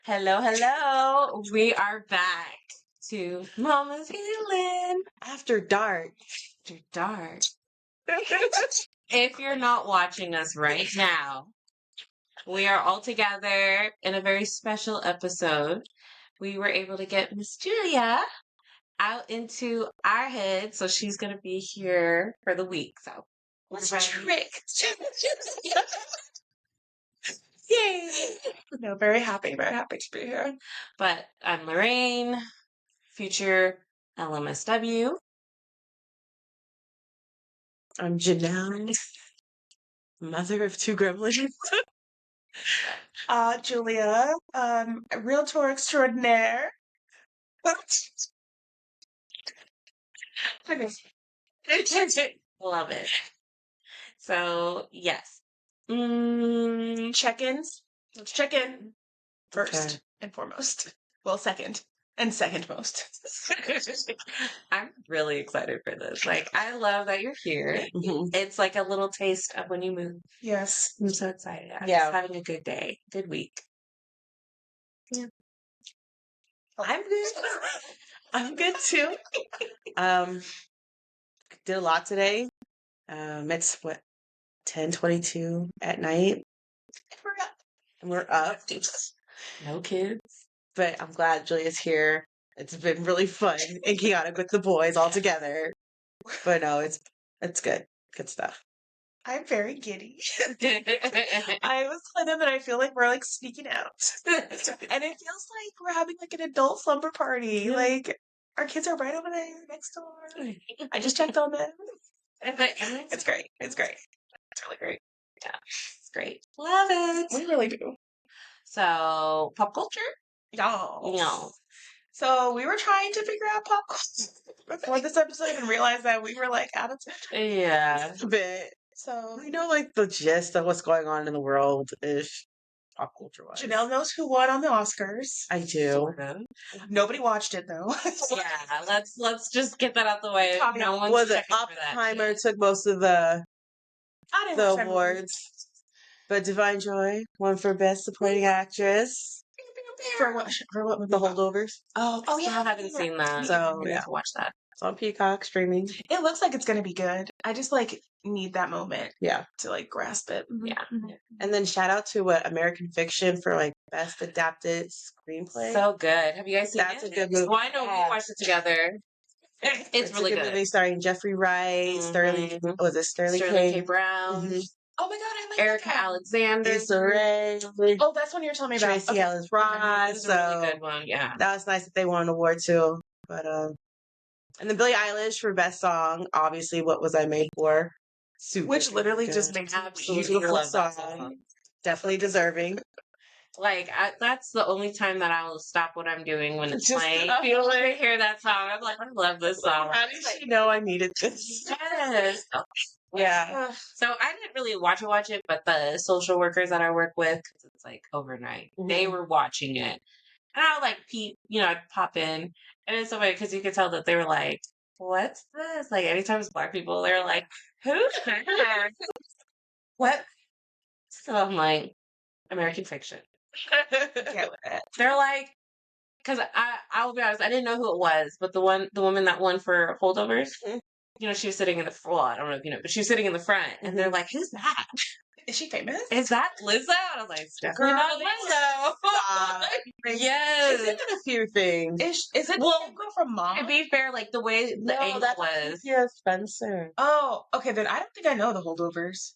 Hello, hello. We are back to Mama's Healing After dark. after dark. If you're not watching us right now, we are all together in a very special episode. We were able to get Miss Julia out into our head, so she's going to be here for the week. So What's we're a ready. trick? Yay! No, very happy to be here. But I'm Lorraine, future LMSW. I'm Janelle, mother of two gremlins. Julia, a realtor extraordinaire. Love it. So, yes. Check-ins. Let's check in first Okay. and foremost. Well, second and second most. I'm really excited for this. Like, I love that you're here. Mhm. It's like a little taste of when you move. Yes. I'm so excited. I'm Yeah. just having a good day, good week. I'm good. I'm good too. Did a lot today. It's 10:22 at night. And we're up. No kids. But I'm glad Julia's here. It's been really fun and chaotic with the boys all together. But no, it's good. Good stuff. I'm very giddy. I was kind of, and I feel like we're like sneaking out. And it feels like we're having like an adult slumber party. Like our kids are right over there next door. I just checked on them. It's great. It's great. It's really great. Yeah, it's great. Love it. We really do. So, pop culture? Y'all. No. So we were trying to figure out pop culture before this episode and realized that we were like out of touch Yeah. a bit. So we know like the gist of what's going on in the world is pop culture wise. Janelle knows who won on the Oscars. I do. Sort of. Nobody watched it though. Yeah, let's just get that out the way. Tommy, No one's was it checking for that. Oppenheimer took most of the I didn't watch that movie. awards. But Divine Joy won for Best Supporting Actress. For what? For what? With the holdovers? Oh, yeah, I haven't seen that. So, I need yeah. to watch that. It's on Peacock streaming. It looks like it's going to be good. I just like need that moment Yeah. to like grasp it. Yeah. And then shout out to American Fiction for like Best Adapted Screenplay. So good. Have you guys seen That's it? a good movie. Well, I know we watched it together. It's really a good movie starring Jeffrey Wright, Sterling Sterling K. Brown, Mhm. Oh my god, I like Erica that. Alexander. Issa Rae, Oh, that's one you were telling me about. Tracy Okay. Ellis It Ross. was a really good one. Yeah. That was nice that they won an award too. But and then Billie Eilish for Best Song, obviously What Was I Made For? Super Which literally good. just makes me Absolutely beautiful love that song. song. Definitely deserving. Like, that's the only time that I will stop what I'm doing when it's Just playing. to feel I hear that song. I'm like, I love this song. How did she know I needed this? Yes. Yeah. So I didn't really watch it, but the social workers that I work with, 'cause it's like overnight, they were watching it. And I would like peep, I'd pop in. And it's so funny because you could tell that they were like, what's this? Like anytime it's black people, they're like, who's that? What? So I'm like, American Fiction. They're like, because I will be honest, I didn't know who it was, but the woman that won for holdovers, she was sitting in the front. Well, I don't know if you know, but she was sitting in the front, and they're like, "Who's that? Is she famous? Is that Lizzo?" I was like, "It's definitely not Lizzo." Yes, She's in a few things. Is it Well, the girl from Mom? to be fair, like the way the angle was, Yeah, Spencer. Oh, okay. Then I don't think I know the holdovers.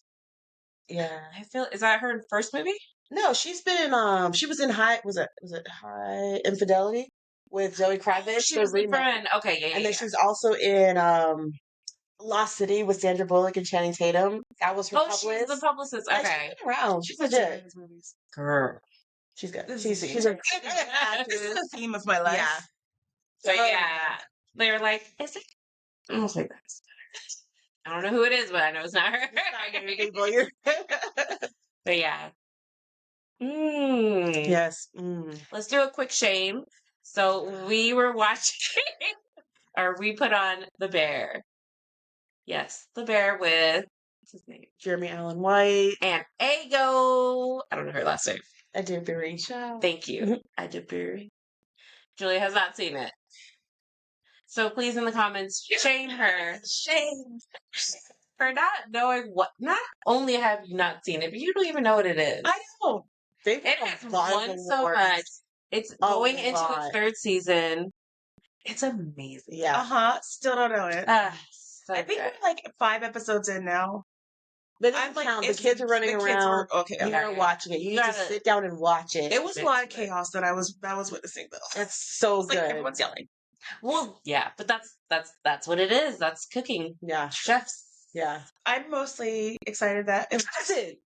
Yeah. I feel is that her first movie? No, she's been she was in High High Infidelity with Zoe Kravitz. She was the the remake. friend. Okay, yeah, And then she was also in Lost City with Sandra Bullock and Channing Tatum. That was her publicist. she's the publicist. Yeah, Okay, she's been around. She's legit. Girl. She's good. She's a This is the theme of my life. Yeah. so yeah, they were like, "Is it?" I was like, "That's better." I don't know who it is, but I know it's not her. But yeah. Yes. Let's do a quick shame. So we were watching, or we put on The Bear. Yes, The Bear with, what's his name? Jeremy Allen White. And Ego. I don't know her last name. I did very. Thank you. I did very. Julia has not seen it. So please in the comments, shame her. Shame. For not knowing what, not only have you not seen it, but you don't even know what it is. I know. It has won so much. It's going into its third season. It's amazing. Yeah. Still don't know it. So I think good. we're like 5 episodes in now. But I'm like, the kids are running around. Okay, You're watching it. You need to sit down and watch it. it was a lot of chaos that I was witnessing though. It's so It's good. like everyone's yelling. Well, yeah, but that's what it is. That's cooking. Yeah. Chefs. Yeah. I'm mostly excited that That's it.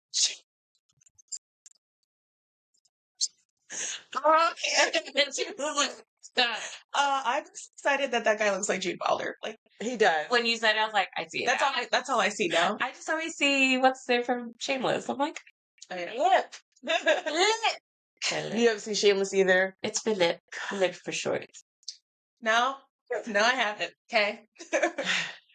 I'm excited that guy looks like Gene Wilder. Like he does. When you said it, I was like, I see it. That's all I see now. I just always see what's there from Shameless. I'm like, Philip. You haven't seen Shameless either? It's Philip. Philip for short. No, I haven't. Okay.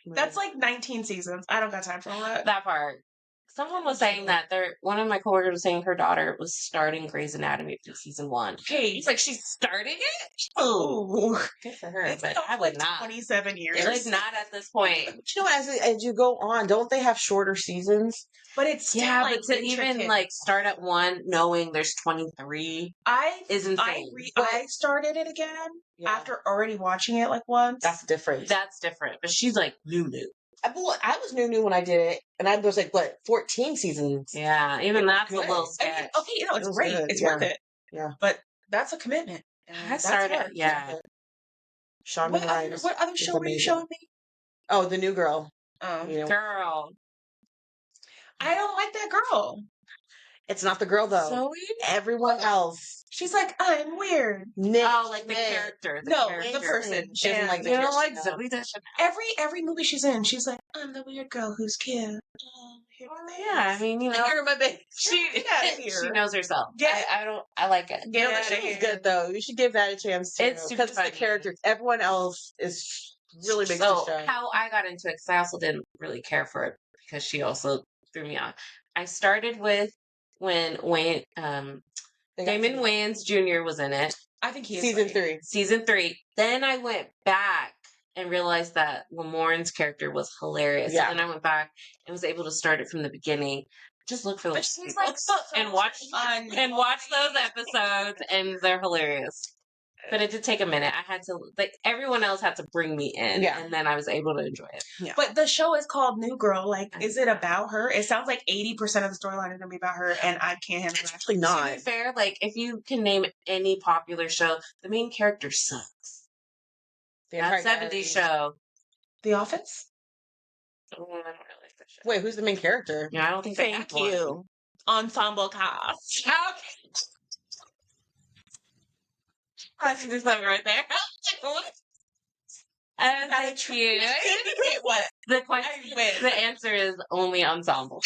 That's like 19 seasons. I don't got time for all that. That part. Someone was saying that one of my coworkers was saying her daughter was starting Grey's Anatomy for season 1. Hey, it's like she's starting it? Oh, good for her, it's but been I would not. 27 years. Like not at this point. But you know, as you go on, don't they have shorter seasons? But it's still but to even like start at 1 knowing there's 23 is insane. I started it again after already watching it like once. That's different. But she's like new. I was new when I did it, and I was like, what, 14 seasons? Yeah, even that's a little sketch. I mean, okay, it's great. Good. It's worth it. Yeah. But that's a commitment. I started, Sean what other show were you showing me? Oh, The New Girl. Girl. I don't like that girl. It's not the girl, though. Zoe? Everyone else. She's like, I'm weird. Nick, like the character. The person. She doesn't like the character. You don't character. like Zoe Deschanel. Every movie she's in, she's like, I'm the weird girl who's cute. Yeah, I mean, you know. You're my bitch. She knows herself. Yeah. I like it. Get out of here. It's good, though. You should give that a chance, too. It's super because the characters. Everyone else is really big. So, how I got into it, because I also didn't really care for it, because she also threw me off. I started with when Wayne, Damon Wayans Jr. was in it. I think he is Season 3. Then I went back and realized that Lamore's character was hilarious. Yeah. So then I went back and was able to start it from the beginning. Just look for those and watch those episodes, and they're hilarious. But it did take a minute. I had to, like, everyone else had to bring me in, and then I was able to enjoy it. Yeah. But the show is called New Girl. Like, is it about her? It sounds like 80% of the storyline is going to be about her, and I can't handle that. Actually not. To be fair, like, if you can name any popular show, the main character sucks. That 70s show. The Office? Oh, I don't really like that show. Wait, who's the main character? Yeah, I don't think Thank you. Ensemble cast. Okay. I see this one right there. And thank you. What? The answer is only ensemble.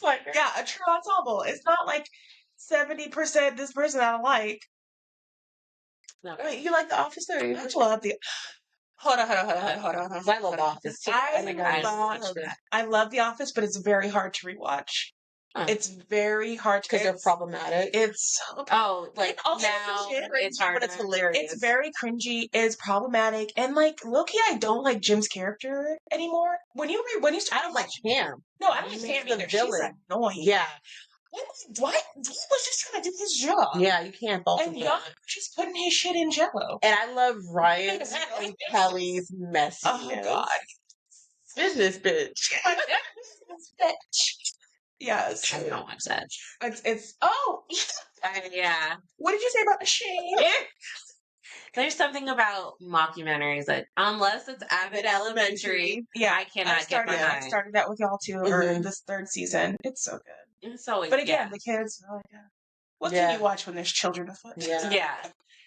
Yeah, a true ensemble. It's not like 70% this person I don't like. No. Wait, you like The Office, though? I love the... Hold on. I love The Office, too. I love The Office, but it's very hard to rewatch. It's very hard because they're problematic. It's like now it's hard, but it's hilarious. It's very cringy. It's problematic, and like low-key, I don't like Jim's character anymore. When you I don't like him. No, I don't like Pam either. She's annoying. Yeah. What? He was just trying to do his job. Yeah, you can't fault him. And Young just putting his shit in Jello. And I love Ryan's and Kelly's messiness. Oh God, business bitch. Yes. I don't watch that. It's yeah. What did you say about the shade? There's something about mockumentaries that unless it's Abbott Elementary, I cannot get behind. I started that with y'all too, or this third season. It's so good. It's always, but again, the kids. What can you watch when there's children afoot? Yeah.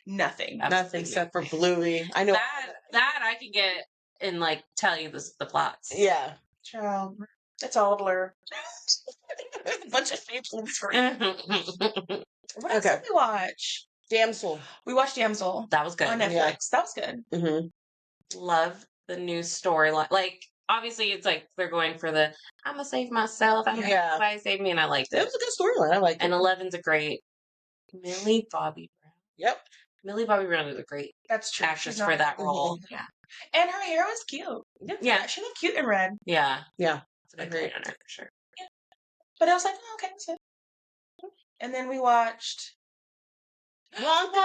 Nothing. Nothing except for Bluey. I know that I can get and like tell you the plots. Yeah. Child. It's all a blur. A bunch of shapes on the screen. What else did we watch? Damsel. We watched Damsel. That was good. On Netflix. Yeah. That was good. Mm-hmm. Love the new storyline. Like, obviously, it's like they're going for the I'm gonna save myself. I'm gonna save me, and I liked it. It was a good storyline. I liked it. And 11's a great Millie Bobby Brown. Yep. Millie Bobby Brown is a great That's true. actress for that role. Yeah. And her hair was cute. Yeah. She looked cute in red. Yeah. Yeah. It's a good point on her for sure. Yeah. But I was like, oh, okay, that's it. And then we watched Wonka.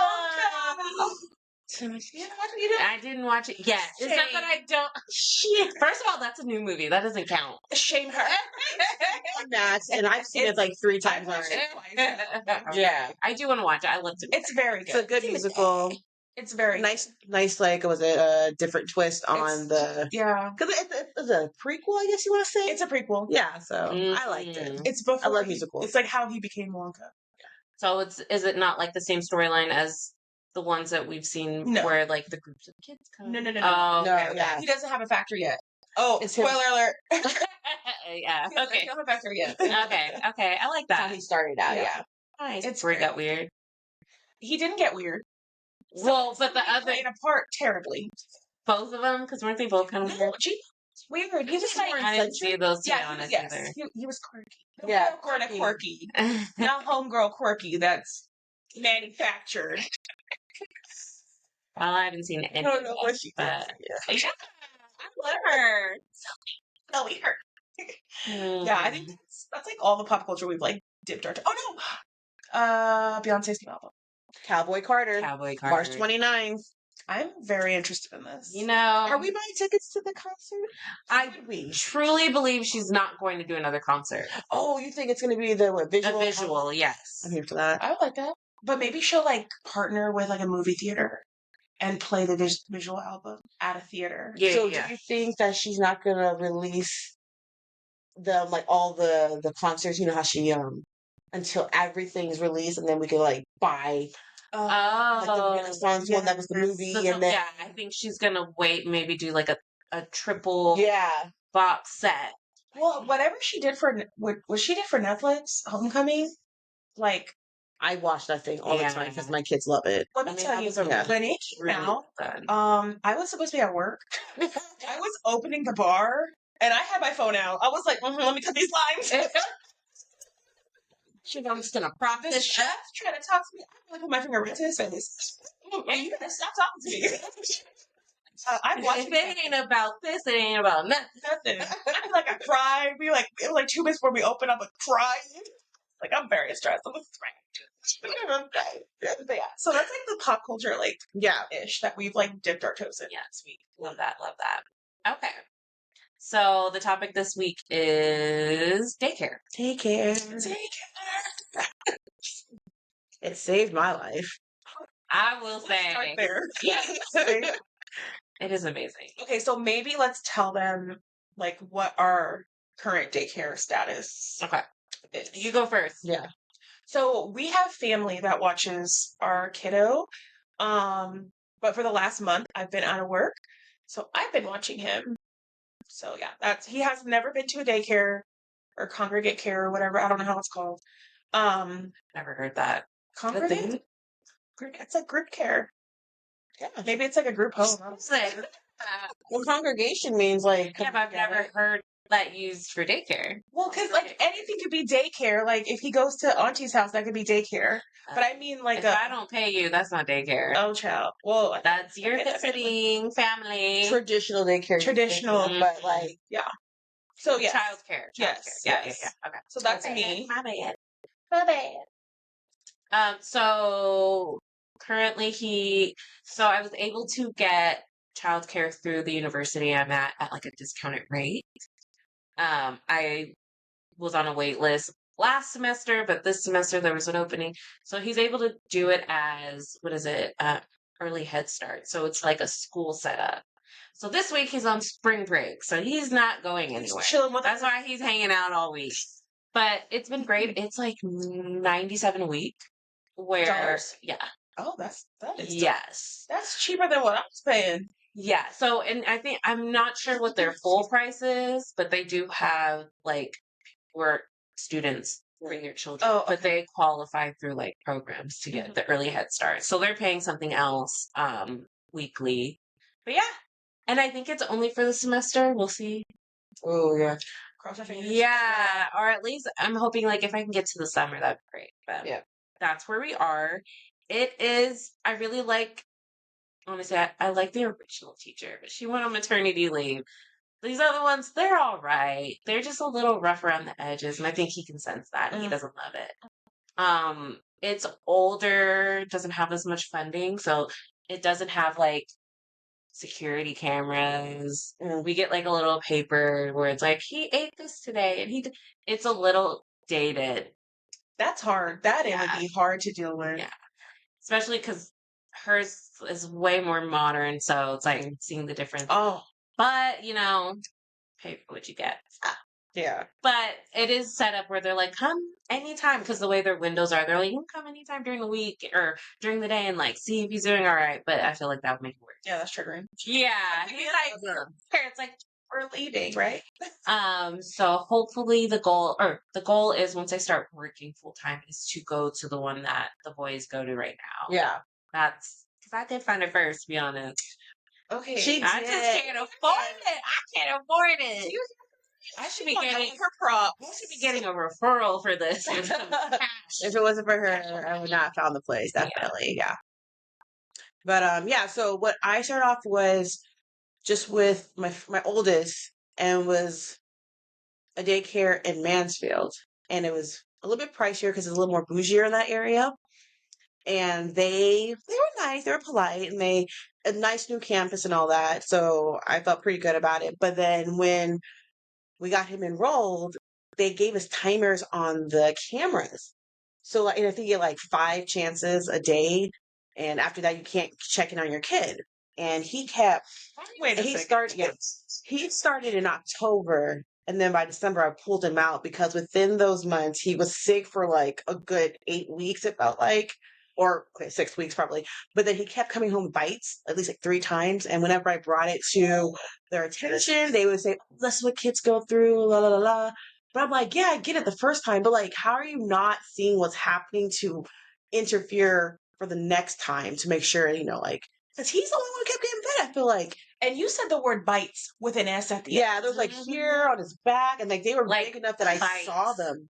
I didn't watch it yet. It's not that I don't. Shit. First of all, that's a new movie. That doesn't count. Shame her. Max, and I've seen it like 3 times already. Yeah. I do want to watch it. I love to. It's very good. It's a good musical. It's very nice. Like was it a different twist on the? Yeah, because it's a prequel, I guess you want to say. It's a prequel. Yeah, so I liked it. It's before. I love musicals. It's like how he became Wonka. So is it not like the same storyline as the ones that we've seen where like the groups of kids come? No. Oh, no, okay. yeah. He doesn't have a factory yet. Oh, It's spoiler alert. Yeah. He doesn't have a factory yet. Okay. I like that. How he started out, yeah. Nice. It's where it great. got weird. He didn't get weird. Well, but the other played a part terribly. both of them, because weren't they both kind of weird? It's weird. He was like, I didn't see those to be honest either. He was quirky. Yeah, quirky. Not homegirl quirky. That's manufactured. Well, I haven't seen any. I don't know what she did. Yeah, I love her. So weird. Yeah, I think that's like all the pop culture we've like dipped our toe. Oh no, Beyonce's new album, Cowboy Carter. March 29th. I'm very interested in this. You know, are we buying tickets to the concert? I truly believe she's not going to do another concert. Oh, you think it's going to be the visual? A visual, yes. I'm here for that. I like that. But maybe she'll like partner with like a movie theater and play the visual album at a theater. Yeah, so do you think that she's not going to release the like all the concerts? You know how she until everything's released, and then we can like buy. Like the Renaissance one that was the movie, and then I think she's gonna wait, maybe do like a triple box set. Well, whatever she did for what she did for Netflix, Homecoming, like I watch that thing all the time because my kids love it. Let me tell you, when it came out, I was supposed to be at work. I was opening the bar, and I had my phone out. I was like, let me cut these lines. I'm just gonna prop this chef trying to talk to me. I put my finger right to his face. You gotta stop talking to me. I'm watching. If it ain't about this, it ain't about nothing. I feel like I cried. It was like 2 minutes before we opened up, crying. Like I'm very stressed. I'm crying. But yeah, so that's like the pop culture, like ish that we've like dipped our toes in. Yeah, sweet. Love that. Okay. So the topic this week is daycare. It saved my life. I will say. Start there. It is amazing. Okay, so maybe let's tell them like what our current daycare status. Okay. You go first. Yeah. So we have family that watches our kiddo. But for the last month I've been out of work. So I've been watching him. So yeah, he has never been to a daycare or congregate care or whatever. I don't know how it's called. Never heard that. Congregate? It's like group care. Yeah. Maybe it's like a group home. Well, congregation means like. Yeah, but I've never heard that used for daycare. Well, because like anything could be daycare. Like if he goes to Auntie's house, that could be daycare. But I mean, like if I don't pay you, that's not daycare. Oh, child. Well, that's your visiting family. Traditional daycare. Traditional, but like So yeah, childcare. Yes. Yeah. Okay. So that's me. My bad. So currently so I was able to get childcare through the university I'm at like a discounted rate. I was on a wait list last semester, but this semester there was an opening. So he's able to do it as, early Head Start. So it's like a school setup. So this week he's on spring break, so he's not going anywhere. That's why he's hanging out all week. But it's been great. It's like $97 a week. Dollars? Yeah. Oh, that is yes. That's cheaper than what I was paying. Yeah. So, and I think I'm not sure what their full price is, but they do have like where students bring your children, but they qualify through like programs to get the early Head Start. So they're paying something else weekly. But yeah. And I think it's only for the semester. We'll see. Oh yeah. Cross our fingers. Yeah. Or at least I'm hoping like if I can get to the summer, that'd be great. But yeah. that's where we are. It is, I really like, honestly, I like the original teacher, but she went on maternity leave. These other ones, they're all right. They're just a little rough around the edges, and I think he can sense that. He doesn't love it. It's older, doesn't have as much funding, so it doesn't have like security cameras. We get like a little paper where it's like he ate this today, and it's a little dated. That's hard. That it would be hard to deal with. Yeah, especially because hers is way more modern, so it's like seeing the difference. Oh, but pay for what you get. Yeah. But it is set up where they're like, come anytime, because the way their windows are, they're like, you can come anytime during the week or during the day and like see if he's doing all right. But I feel like that would make it worse. yeah, that's triggering. Yeah. He's like, parents like, we're leaving, right? So hopefully the goal is once I start working full time is to go to the one that the boys go to right now. Yeah. That's because I did find it first, to be honest. Okay. I just can't afford it. I can't afford it. I should be getting her props. I should be getting a referral for this. With some cash. If it wasn't for her, I would not have found the place. Definitely, yeah. But yeah. So what I started off was just with my oldest, and was a daycare in Mansfield, and it was a little bit pricier because it's a little more bougier in that area. And they were nice, they were polite, and they a nice new campus and all that. So I felt pretty good about it. But then when we got him enrolled, they gave us timers on the cameras. So like, and I think you get like 5 chances a day, and after that you can't check in on your kid. And he kept. He started in October, and then by December I pulled him out because within those months he was sick for like a good 8 weeks. It felt like. Or 6 weeks probably, but then he kept coming home with bites at least like 3 times. And whenever I brought it to their attention, they would say, oh, "That's what kids go through." La la la la. But I'm like, yeah, I get it the first time, but like, how are you not seeing what's happening to interfere for the next time to make sure like because he's the only one who kept getting bit. I feel like. And you said the word bites with an S at the end. Yeah, there was like here on his back, and like they were like, big enough that I saw them.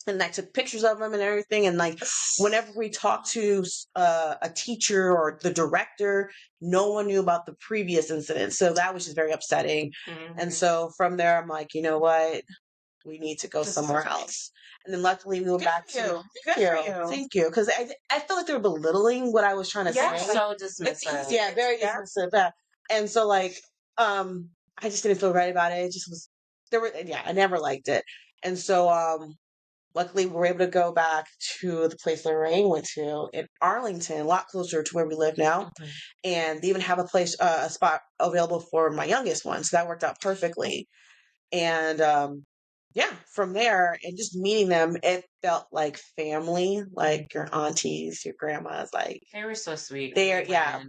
And I took pictures of them and everything. And like, whenever we talked to a teacher or the director, no one knew about the previous incident. So that was just very upsetting. Mm-hmm. And so from there, I'm like, you know what? We need to go somewhere else. And then luckily we went back to Good for you. Thank you. Because I feel like they were belittling what I was trying to say. So dismissive. Yeah, very dismissive. Yeah. And so like, I just didn't feel right about it. It just was, I never liked it. And so, luckily, we were able to go back to the place Lorraine went to in Arlington, a lot closer to where we live now. Mm-hmm. And they even have a spot available for my youngest one. So that worked out perfectly. And from there, and just meeting them, it felt like family, like your aunties, your grandmas. Like they were so sweet. Yeah.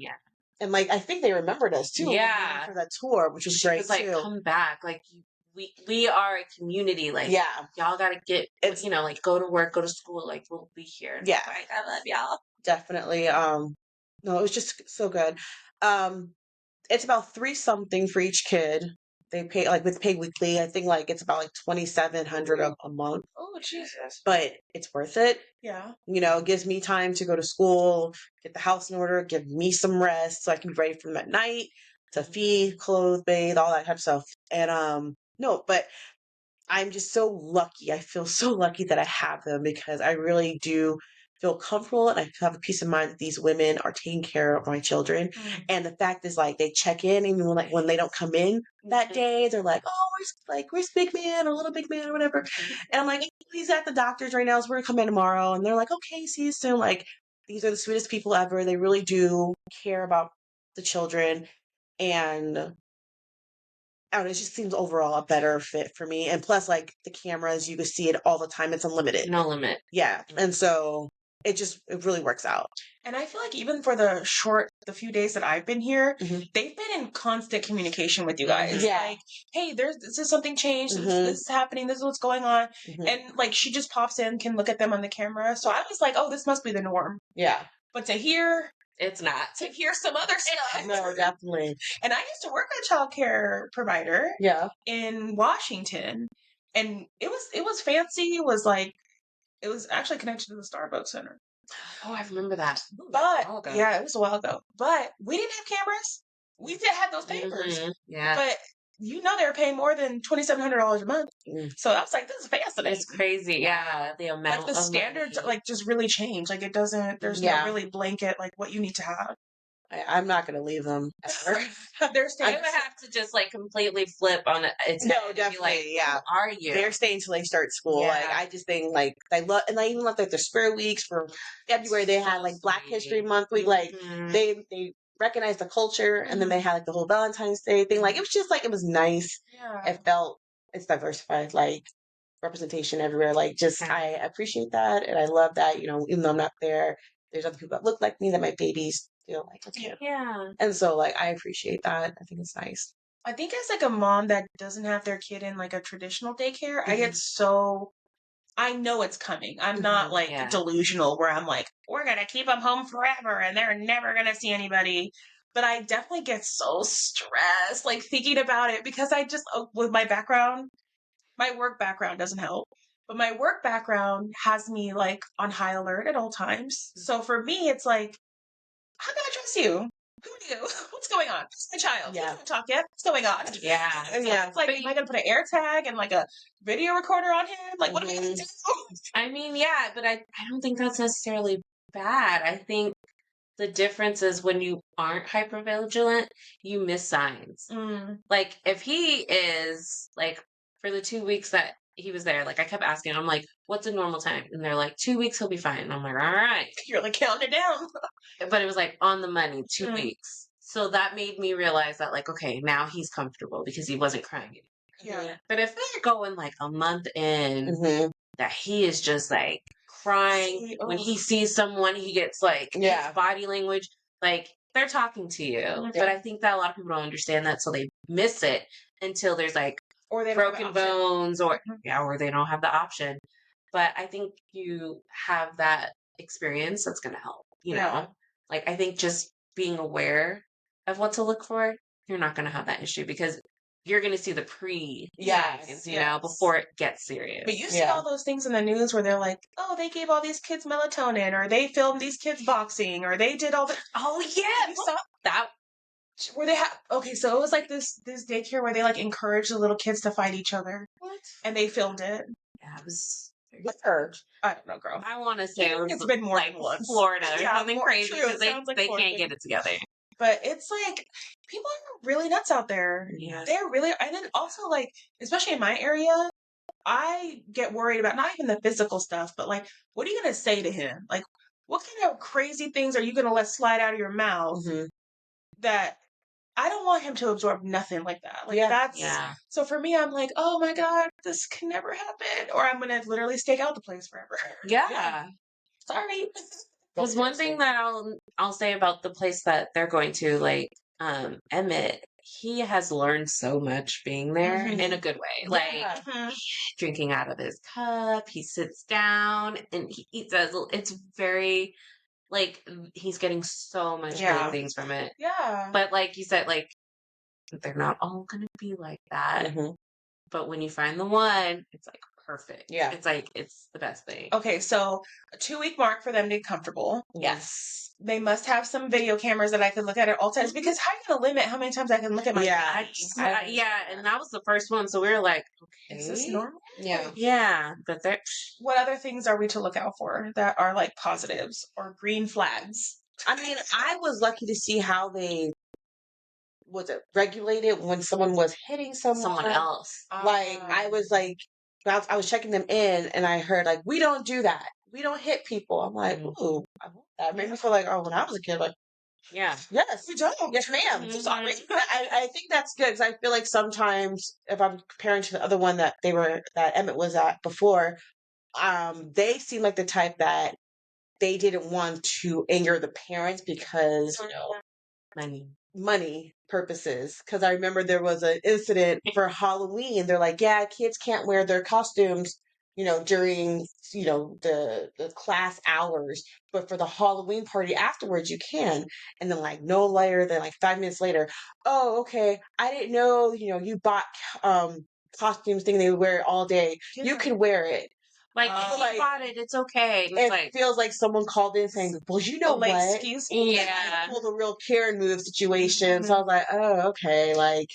And like, I think they remembered us too. Yeah. For that tour, which was great was like, too. Come back. Like, we are a community. Like, y'all gotta get, like go to work, go to school. Like, we'll be here. Yeah. Like, I love y'all. Definitely. No, it was just so good. It's about $3 something for each kid. They pay with pay weekly. I think like it's about like $2,700 a month. Oh Jesus! But it's worth it. Yeah. It gives me time to go to school, get the house in order, give me some rest so I can be ready for them at night to feed, clothe, bathe, all that type of stuff. And no, but I'm just so lucky. I feel so lucky that I have them because I really do feel comfortable and I have a peace of mind that these women are taking care of my children. Mm-hmm. And the fact is, like, they check in even when they don't come in that day. They're like, "Oh, where's Big Man or Little Big Man or whatever?" Mm-hmm. And I'm like, "He's at the doctor's right now, so we're gonna come in tomorrow." And they're like, "Okay, see you soon." Like, these are the sweetest people ever. They really do care about the children, and I don't know, it just seems overall a better fit for me. And plus, like, the cameras, you can see it all the time. It's unlimited. No limit. Yeah. And so it really works out. And I feel like even for the few days that I've been here, mm-hmm. they've been in constant communication with you guys. Yeah. Like, hey, this is something changed. Mm-hmm. This is happening. This is what's going on. Mm-hmm. And like, she just pops in, can look at them on the camera. So I was like, oh, this must be the norm. Yeah. But to hear... It's not. To hear some other stuff. No, definitely. And I used to work at a childcare provider. Yeah. In Washington. And it was fancy. It was like, It was actually connected to the Starbucks Center. Oh, I remember that. Ooh, But that's a while ago. yeah, it was a while ago. But we didn't have cameras. We did have those papers. Yeah. But you know they were paying more than $2,700 a month. So I was like, this is fascinating. It's crazy. Yeah, the amount Like the of standards money. like just really change. Like it doesn't. There's no really blanket like what you need to have. I'm not going to leave them ever. They're I'm staying. gonna have to just like completely flip on its No, head and be definitely, like, yeah. who are you? They're staying till they start school. Like Yeah. I just think like I love, and I even love like the spare weeks for February. They had like Black History Month week. Like they recognize the culture, and then they had like the whole Valentine's Day thing. Like it was just like it was nice. Yeah. It felt it's diversified, like representation everywhere. Like just I appreciate that, and I love that. You know, even though I'm not there, there's other people that look like me that my babies feel like okay. Yeah. And so like I appreciate that. I think it's nice. I think as like a mom that doesn't have their kid in like a traditional daycare, I get so I know it's coming. I'm not like delusional where I'm like, we're gonna keep them home forever and they're never gonna see anybody. But I definitely get so stressed like thinking about it because I just with my background, my work background doesn't help. But my work background has me like on high alert at all times. So for me, it's like, how can I trust you? Who are you? What's going on? It's my child. Yeah. You haven't talked yet. What's going on? Yeah. So it's like, am I going to put an air tag and like a video recorder on him? Like, what are we going to do? I mean, yeah, but I don't think that's necessarily bad. I think the difference is when you aren't hypervigilant, you miss signs. Like, if he is, like, for the 2 weeks that he was there, like, I kept asking, I'm like, what's a normal time? And they're like, 2 weeks, he'll be fine. And I'm like, all right. You're like counting it down. But it was like on the money, 2 weeks. So that made me realize that, like, okay, now he's comfortable because he wasn't crying anymore. Yeah. But if they're going like a month in, that he is just like crying when he sees someone, he gets like his body language, like they're talking to you. But I think that a lot of people don't understand that, so they miss it until there's like or they broken bones, or or they don't have the option. But I think you have that experience that's going to help. You know, like I think just being aware of what to look for, you're not going to have that issue because you're going to see the signs, you know, before it gets serious. But you see all those things in the news where they're like, oh, they gave all these kids melatonin, or they filmed these kids boxing, or they did all the. Oh yeah, you saw that. Where they have so it was like this daycare where they like encouraged the little kids to fight each other. What? And they filmed it. Yeah, it was. I don't know, girl. I want to say it's been more like Florida or something crazy because they can't get it together. But it's like people are really nuts out there. Yeah. They're really, and then also like, especially in my area, I get worried about not even the physical stuff, but like, what are you going to say to him? Like, what kind of crazy things are you going to let slide out of your mouth that I don't want him to absorb nothing like that. Like that's so for me, I'm like, oh my God, this can never happen. Or I'm gonna literally stake out the place forever. Yeah. Sorry. Because one thing that I'll say about the place that they're going to, like Emmett, he has learned so much being there in a good way. Like drinking out of his cup, he sits down and he eats. It's very like he's getting so much great things from it. Yeah. But like you said, like they're not all gonna be like that. But when you find the one, it's like perfect. Yeah. It's like it's the best thing. Okay, so a 2-week mark for them to get comfortable. Yes. They must have some video cameras that I can look at all times because how are you gonna limit how many times I can look at my and that was the first one. So we were like, okay. Is this normal? Yeah. Yeah. But what other things are we to look out for that are like positives or green flags? I mean, I was lucky to see how they regulated when someone was hitting someone else. Like I was like, I was checking them in, and I heard like, we don't do that. We don't hit people. I'm like, ooh, that made me feel like, oh, when I was a kid, like, yes, we don't. Yes, ma'am. Sorry. I think that's good because I feel like sometimes if I'm comparing to the other one that Emmett was at before, they seem like the type that they didn't want to anger the parents because money purposes. Because I remember there was an incident for Halloween. They're like, yeah, kids can't wear their costumes, during, the class hours, but for the Halloween party afterwards, you can. And then like no later than like 5 minutes later, oh, okay, I didn't know, you bought costumes thing they wear all day. Yeah. You can wear it. Like, Oh. he bought it. It's okay. And it's It like, feels like someone called in saying, well, you know like, what? excuse me. yeah. Pulled a real Karen move situation. Mhm. So I was like, oh, okay. Like,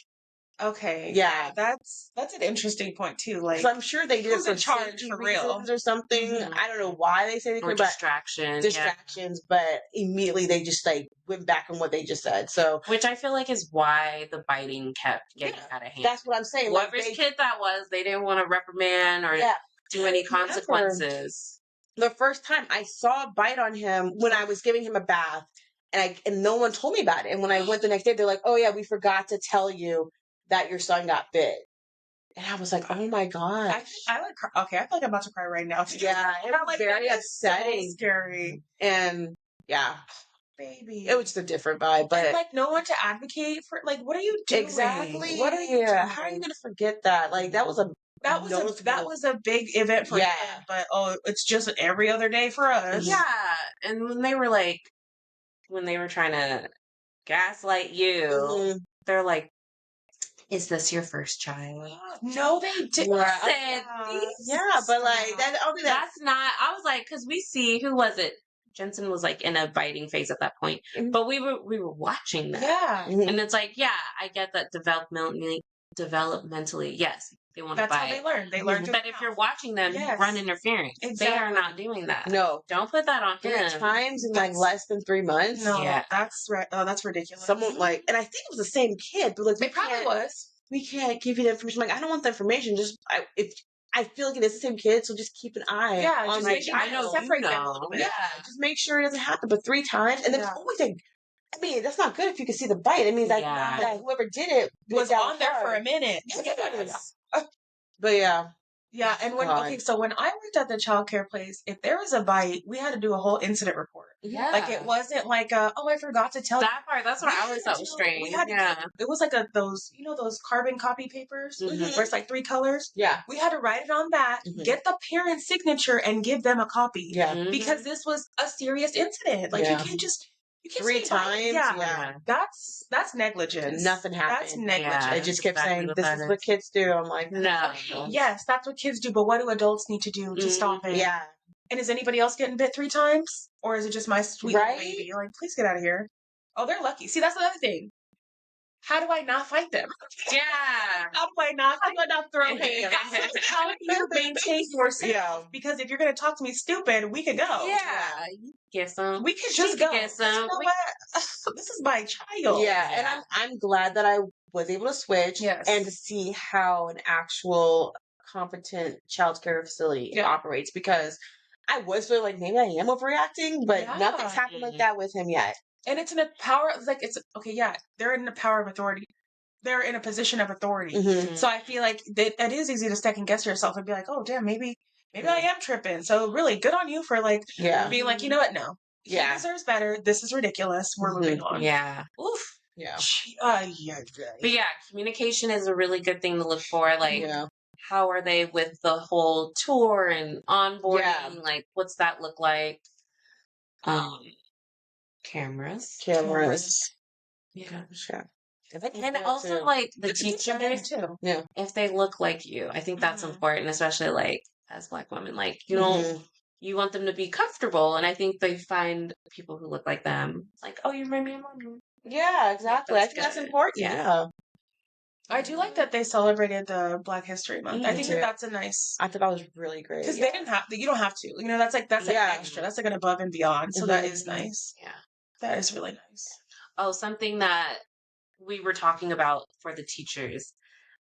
Okay. yeah. That's an interesting point too. Like, So I'm sure they did it who's for in charge safety for real? reasons or something. Mhm. I don't know why they say they Or could, but distraction. distractions. But immediately they just like went back on what they just said. So Which I feel like is why the biting kept getting out of hand. that's what I'm saying. Like, Whoever's kid that was, they didn't want to reprimand or do any consequences. The first time I saw a bite on him when I was giving him a bath, and no one told me about it. And when I went the next day, they're like, "Oh yeah, we forgot to tell you that your son got bit." And I was like, "Oh my god!" I like. Okay, I feel like I'm about to cry right now. Yeah, it was like, very that is so upsetting, scary, and yeah, baby. it was just a different vibe. But and like no one to advocate for. Like, what are you doing? exactly, What are you doing? how are you gonna forget that? Like that was a that was a big event for him. But it's just every other day for us. Yeah, and when they were trying to gaslight you, they're like, "Is this your first child?" No, they didn't. Yeah, but like that's not. I was like, because we see who was it? Jensen was like in a biting phase at that point, but we were watching that. Yeah, and it's like, yeah, I get that developmentally, yes, they want to bite. That's how they learn. They learn. But if you're watching them, you run interference. Exactly. They are not doing that. No, don't put that on 3 him. times in like less than 3 months. No, Yeah. that's right. Oh, that's ridiculous. Someone like, and I think it was the same kid, but like, it probably was. We can't give you the information. Like, I don't want the information. Just if I feel like it is the same kid, so just keep an eye. Yeah, on just like, maybe I know separate you them a know. little bit. Yeah, just make sure it doesn't happen. But 3 times, and then always like, I mean, that's not good if you can see the bite. It means that whoever did it was on there for a minute. Yes. But yeah. Yeah, and when so when I worked at the childcare place, if there was a bite, we had to do a whole incident report. Yeah. Like it wasn't like I forgot to tell that part. That's what I always thought was strange. It was like those those carbon copy papers where it's like 3 colors. Yeah, we had to write it on that, get the parent's signature, and give them a copy. Yeah, because this was a serious incident. Like you can't 3 times. Yeah. That's negligence. Nothing happened. That's negligence. I just kept saying, "This is what kids do." I'm like, no. Yes, that's what kids do. But what do adults need to do to stop it? Yeah. And is anybody else getting bit 3 times? Or is it just my sweet baby? Like, please get out of here. Oh, they're lucky. See, that's another thing. How do I not fight them? Yeah. How do I not throw hands? How do you maintain yourself? Yeah. Because if you're going to talk to me stupid, we could go. Yeah. You get some. We could just go. Get some. You know what? This is my child. Yeah, and I'm glad that I was able to switch and to see how an actual competent child care facility operates, because I was feeling like maybe I am overreacting, but nothing's happened like that with him yet. And it's in a power, like it's okay. Yeah, they're in a power of authority. They're in a position of authority. Mm-hmm. So I feel like it is easy to second guess yourself and be like, oh damn, maybe I am tripping. So really, good on you for like being like, you know what? No, he deserves better. This is ridiculous. We're moving on. Yeah. Oof. Yeah. But yeah, communication is a really good thing to look for. Like, how are they with the whole tour and onboarding? Yeah. Like, what's that look like? Cameras. Yeah. And also, like, the teachers too. Yeah. If they look like you, I think that's important, especially like as Black women. Like, you don't. You want them to be comfortable, and I think they find people who look like them. Like, oh, you remind me of mom. Yeah, exactly. I think that's important. Yeah. I do like that they celebrated the Black History Month. I think that's a nice. I thought that was really great because they didn't have to. You don't have to. You know, that's like extra. That's like an above and beyond. So that is nice. Yeah, that is really nice. Oh, something that we were talking about for the teachers.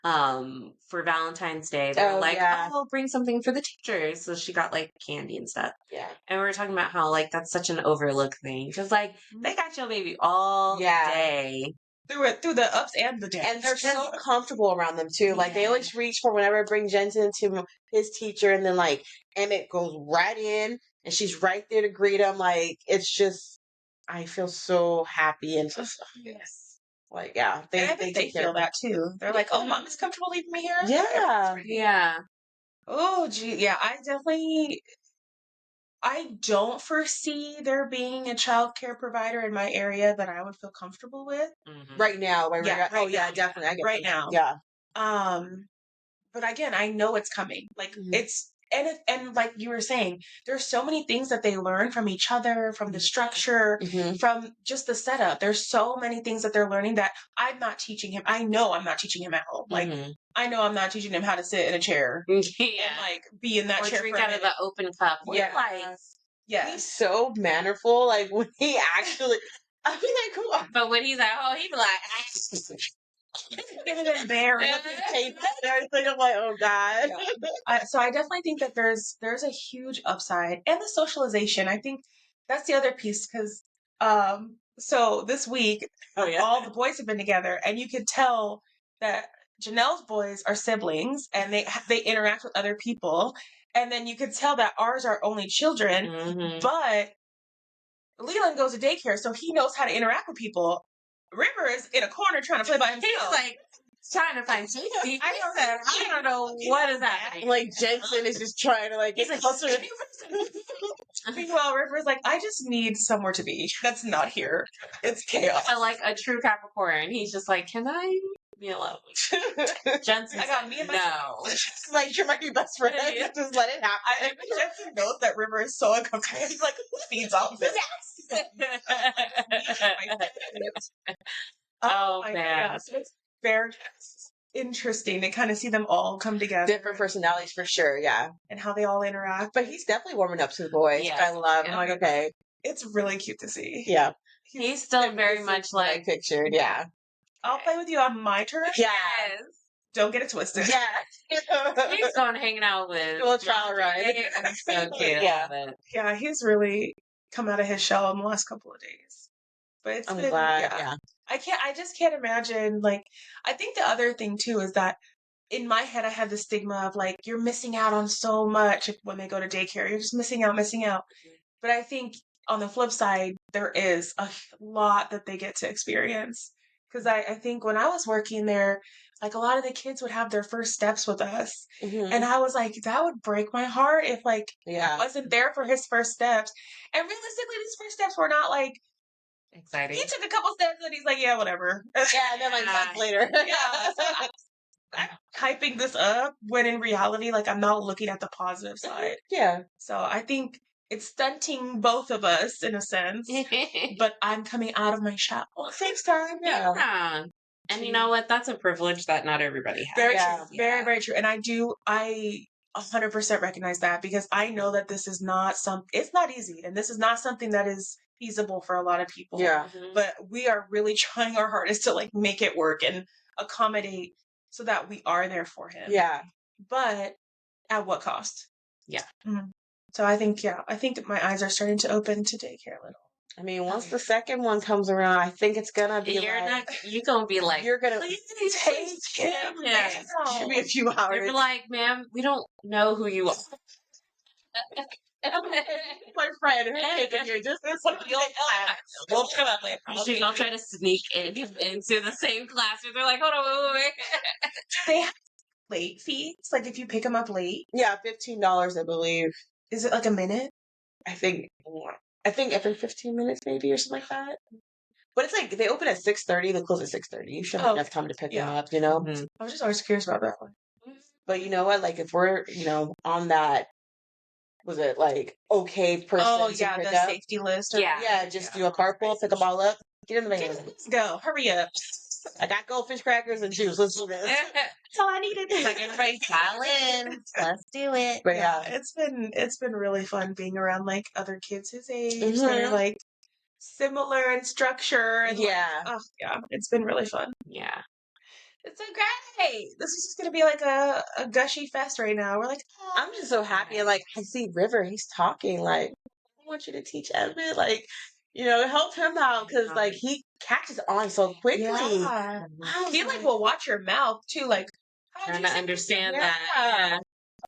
For Valentine's Day, they were like, "Oh, bring something for the teachers." So she got like candy and stuff. Yeah, and we were talking about how like that's such an overlooked thing because like they got your baby all day. Through the ups and the downs. And they're so comfortable around them too. Like they always reach for whenever I bring Jensen to his teacher, and then like Emmett goes right in and she's right there to greet him. Like it's just, I feel so happy and just like they feel that too. They're like, oh, mom is comfortable leaving me here. Yeah. Oh gee, yeah. I don't foresee there being a child care provider in my area that I would feel comfortable with right now. Definitely. I get right now. Yeah. But again, I know it's coming. Like it's and like you were saying, there's so many things that they learn from each other, from the structure, from just the setup. There's so many things that they're learning that I'm not teaching him. I know I'm not teaching him at home. Like I know I'm not teaching him how to sit in a chair and like be in that chair drink for a out of the open cup. He's so mannerful. Like when he actually, I mean, like, come on. But when he's at home, he be like, get it embarrassed. And everything. I'm like, oh God. So I definitely think that there's a huge upside, and the socialization. I think that's the other piece because so this week all the boys have been together, and you could tell that Janelle's boys are siblings, and they interact with other people, and then you could tell that ours are only children, but Leland goes to daycare, so he knows how to interact with people. River is in a corner trying to play by himself. He's like trying to find safety. I don't know what is happening. Like Jensen is just trying to like get closer. Meanwhile, River's like, I just need somewhere to be. That's not here. It's chaos. Like a true Capricorn. He's just like, can I be alone? Jensen, I got me and my like you're my new best friend. Just let it happen. I think Jensen knows that River is so uncomfortable. He's like, who feeds off this? Oh man. So it's very interesting to kind of see them all come together. Different personalities for sure, yeah. And how they all interact. But he's definitely warming up to the boys. Yes. I love him. I'm like, okay. It's really cute to see. Yeah. He's still very much like pictured, yeah. I'll play with you on my turf. Yes. Don't get it twisted. Yeah. He's going hanging out with a trial ride. So cute. Yeah, he's really come out of his shell in the last couple of days. But I'm glad. Yeah. I just can't imagine, like, I think the other thing too is that in my head I had the stigma of like, you're missing out on so much when they go to daycare. You're just missing out. But I think on the flip side, there is a lot that they get to experience. Because I think when I was working there, like a lot of the kids would have their first steps with us. And I was like, that would break my heart if like I wasn't there for his first steps. And realistically, these first steps were not like exciting. He took a couple steps and he's like, yeah, whatever. Yeah, and then like months later. So I'm hyping this up when in reality, like I'm not looking at the positive side. Yeah. So I think it's stunting both of us in a sense, but I'm coming out of my shell. Same time, yeah. And you know what? That's a privilege that not everybody has. Very true. Very, very true. And I 100% recognize that because I know that this is not it's not easy. And this is not something that is feasible for a lot of people. Yeah. But we are really trying our hardest to like make it work and accommodate so that we are there for him. Yeah. But at what cost? Yeah. Mm-hmm. So I think my eyes are starting to open to daycare a little. I mean, once the second one comes around, I think it's gonna be you're gonna be like, you're gonna take him. Yeah. Should be a few hours. You're like, ma'am, we don't know who you are. My friend, you're just I'll try to sneak into the same class. They're like, hold on, wait. They have late fees, like if you pick them up late. Yeah, $15, I believe. Is it like a minute? I think every 15 minutes maybe or something like that. But it's like they open at 6:30, they close at 6:30. You should have enough time to pick them up, you know? Mm-hmm. I was just always curious about that one. But you know what? Like if we're, on that, was it like okay person? Oh yeah, the safety list. Just do a carpool, pick them all up, get in the van. Let's go. Hurry up. I got goldfish crackers and juice. Let's do this. That's all I needed. Like everybody pile in. Let's do it. But it's been really fun being around like other kids his age that are like similar in structure. And it's been really fun. Yeah. It's so great. This is just gonna be like a gushy fest right now. We're like, I'm just so happy. And like I see River, he's talking like, I want you to teach Edmund, like, help him out because like he catches on so quickly. Yeah. He like will watch your mouth too, like trying to understand that. Yeah.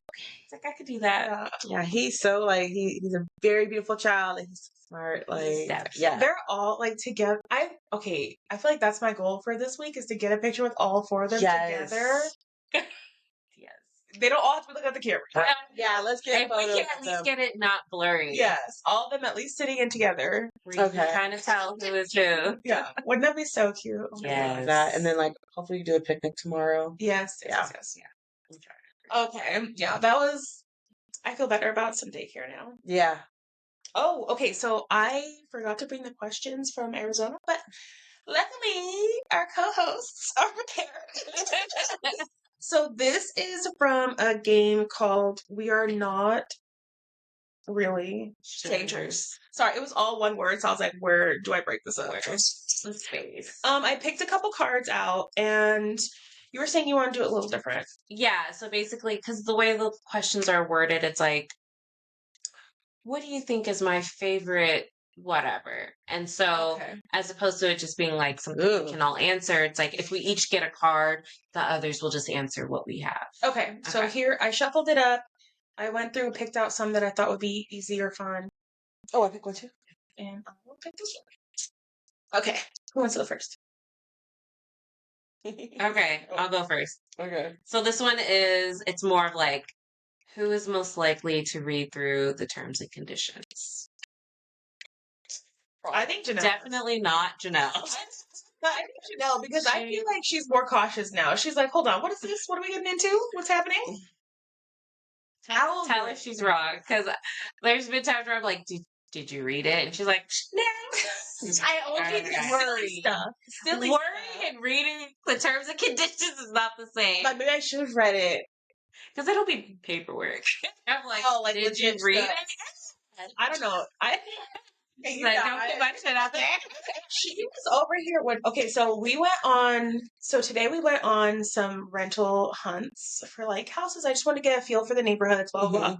Okay, it's like I could do that. Yeah, he's so like he's a very beautiful child and he's smart. Like they're all like together. I feel like that's my goal for this week is to get a picture with all four of them together. They don't all have to look at the camera. Yeah, let's get photos. We can at least get it not blurry. Yes, all of them at least sitting in together. We can kind of tell who is who. Yeah, wouldn't that be so cute? Yeah, that and then like hopefully you do a picnic tomorrow. Yes. Okay. Yeah, that was I feel better about some daycare now. Yeah. Oh, okay. So I forgot to bring the questions from Arizona, but luckily our co-hosts are prepared. So this is from a game called We Are Not Really Strangers. Sorry, it was all one word, so I was like, where do I break this up? Where's the space? I picked a couple cards out, and you were saying you want to do it a little different. Yeah, so basically, because the way the questions are worded, it's like, what do you think is my favorite whatever? And so, Okay. as opposed to it just being like something we Ooh. can all answer, it's like if we each get a card, the others will just answer what we have. Okay, so Okay. here I shuffled it up. I went through and picked out some that I thought would be easy or fun. Oh, I picked one too. And I will pick this one. Okay, who wants to go first? Okay, I'll go first. Okay. So this one is, it's more of like, who is most likely to read through the terms and conditions? I think Janelle. Definitely not Janelle. I think Janelle, because I feel like she's more cautious now. She's like, hold on, what is this? What are we getting into? What's happening? Tell her she's wrong, because there's been times where I'm like, did you read it? And she's like, no. I only do silly Worry. stuff. Silly Worrying stuff. and reading the terms and conditions is not the same. Like, maybe I should have read it. Because it'll be paperwork. I'm like, Oh, like did you legit read stuff. it? I don't know. She's like, don't put my shit out there. She was over here when today we went on some rental hunts for like houses. I just wanted to get a feel for the neighborhoods, blah, blah, blah.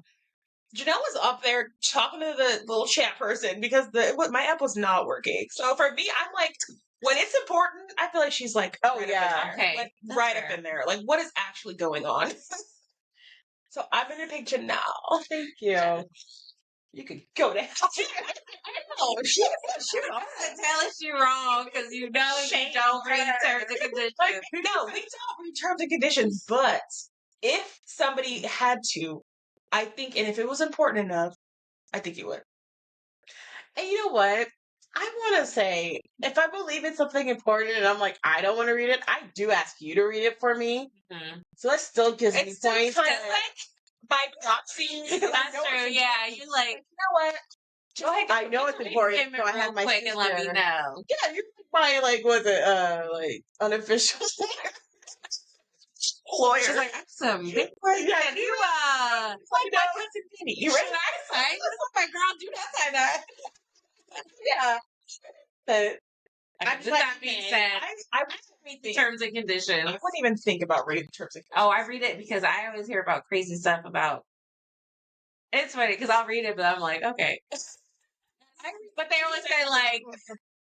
Janelle was up there talking to the little chat person because my app was not working. So for me, I'm like, when it's important, I feel like she's like, Oh, right yeah. up in there. Okay, Like, that's right fair. up in there. Like, what is actually going on? So I'm going to pick Janelle. Thank you. You could go to hell. No, she I'm gonna tell us you're wrong because you know you don't read terms and conditions. No, we don't read terms and conditions, but if somebody had to, I think, and if it was important enough, I think you would. And you know what? I want to say, if I believe it's something important and I'm like, I don't want to read it, I do ask you to read it for me. Mm-hmm. So that still gives me It's still points. kind of like by proxy. That's true. Yeah, you like. You know what? Go ahead. I know it's important, Skim it so I real had my quick and let me sister. know. Yeah, you're my was it like unofficial lawyer. She's like, awesome. Yeah, Yeah, you Like my cousin Penny. You should ready? I say? My girl, do not say that. yeah. But I'm just with that being said, I wouldn't read the the terms and conditions. I wouldn't even think about reading the terms and Oh, I read it because I always hear about crazy stuff about. It's funny because I'll read it, but I'm like, okay. But they always say like,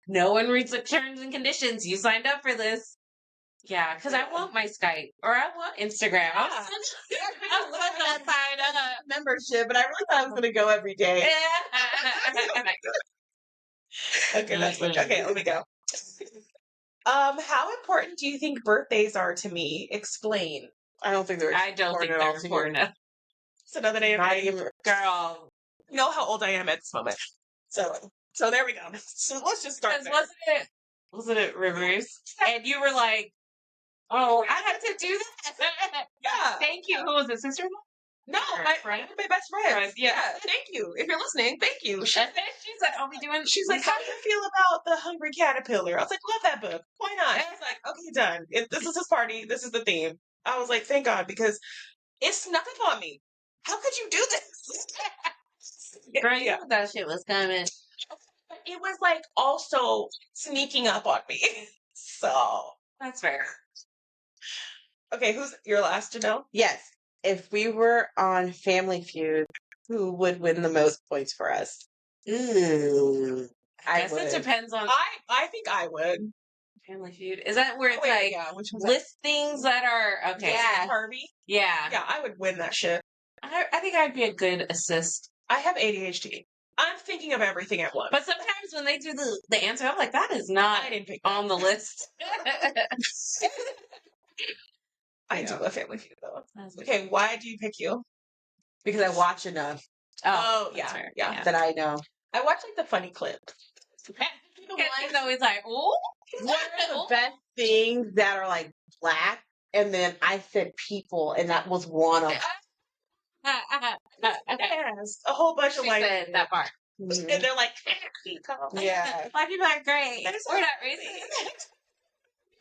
no one reads the terms and conditions. You signed up for this. Yeah, because I want my Skype or I want Instagram. I'm such a sign up. membership, but I really thought I was gonna go every day. Okay, that's what. Okay, let me go. How important do you think birthdays are to me? Explain. I don't think they're I don't think important at all they're to important you. enough. It's another day of Not May. even Girl. You know how old I am at this moment. So there we go. So let's just start there. Wasn't it Rivers? And you were like, oh, I had to do that. Yeah. Thank you. Who was it? Sister-in-law? No, Or my friend? my best friend. Friend, yeah. Thank you. If you're listening, thank you. She's like, are we doing? She's like, how do you feel about The Hungry Caterpillar? I was like, love that book. Why not? She's like, okay, done. This is his party. This is the theme. I was like, thank God, because it snuck up on me. How could you do this? Girl, you knew that shit was coming. But it was like also sneaking up on me. So That's fair. okay, who's your last to know? yes. If we were on Family Feud, who would win the most points for us? Ooh, I I guess would. it depends on I think I would. Family Feud. Is that where it's Wait, like yeah, which one's that? listings that are okay? Yeah. Harvey. Yeah. Yeah, I would win that shit. I think I'd be a good assist. I have ADHD. I'm thinking of everything at once. But sometimes when they do the answer, I'm like, that is not I didn't pick on the list. I do love Family Feud though. Okay, why do you pick you? Because I watch enough Oh, that's yeah, fair. yeah. that I know. I watch like the funny clips. He's always like, ooh. One of the best things that are like black, and then I said people, and that was one of them. Yes, a whole bunch of She like said that part. Mhm. and they're like, Yeah. Why people are great? That's We're not racist.